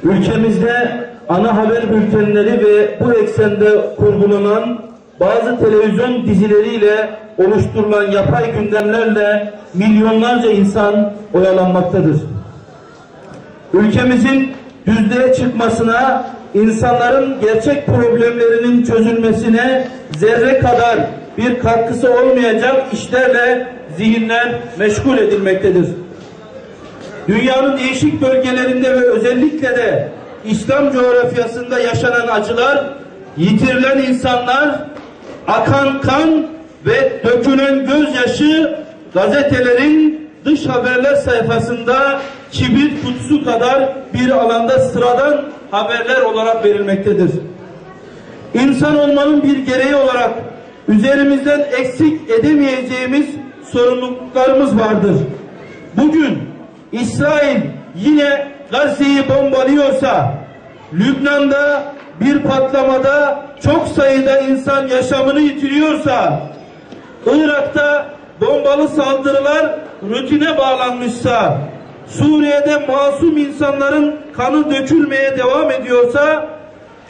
Ülkemizde ana haber bültenleri ve bu eksende kurgulanan bazı televizyon dizileriyle oluşturulan yapay gündemlerle milyonlarca insan oyalanmaktadır. Ülkemizin düzlüğe çıkmasına, insanların gerçek problemlerinin çözülmesine zerre kadar bir katkısı olmayacak işlerle zihinler meşgul edilmektedir. Dünyanın değişik bölgelerinde ve özellikle de İslam coğrafyasında yaşanan acılar, yitirilen insanlar, akan kan ve dökülen gözyaşı gazetelerin dış haberler sayfasında kibrit kutusu kadar bir alanda sıradan haberler olarak verilmektedir. İnsan olmanın bir gereği olarak üzerimizden eksik edemeyeceğimiz sorumluluklarımız vardır. Bugün İsrail yine Gazze'yi bombalıyorsa, Lübnan'da bir patlamada çok sayıda insan yaşamını yitiriyorsa, Irak'ta bombalı saldırılar rutine bağlanmışsa, Suriye'de masum insanların kanı dökülmeye devam ediyorsa,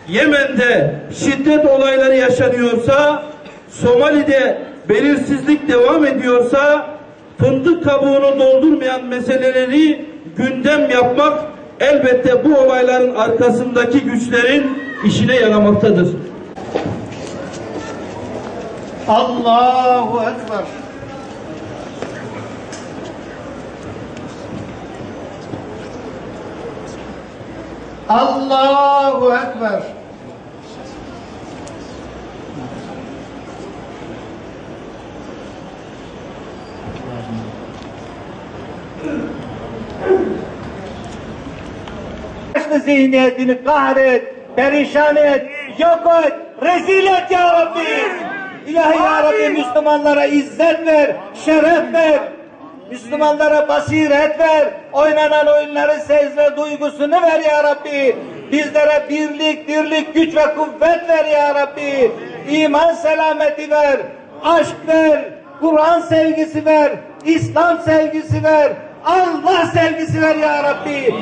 Yemen'de şiddet olayları yaşanıyorsa, Somali'de belirsizlik devam ediyorsa, fındık kabuğunu doldurmayan meseleleri gündem yapmak elbette bu olayların arkasındaki güçlerin işine yaramaktadır. Allahu Ekber. Allahu Ekber. Zihniyetini kahret, perişan et, yok et, rezil et ya Rabbi. İlahi ya Rabbi, Müslümanlara izzet ver, şeref ver. Müslümanlara basiret ver, oynanan oyunları sezme duygusunu ver ya Rabbi. Bizlere birlik, dirlik, güç ve kuvvet ver ya Rabbi. İman selameti ver, aşk ver, Kur'an sevgisi ver, İslam sevgisi ver, Allah sevgisi ver ya Rabbi.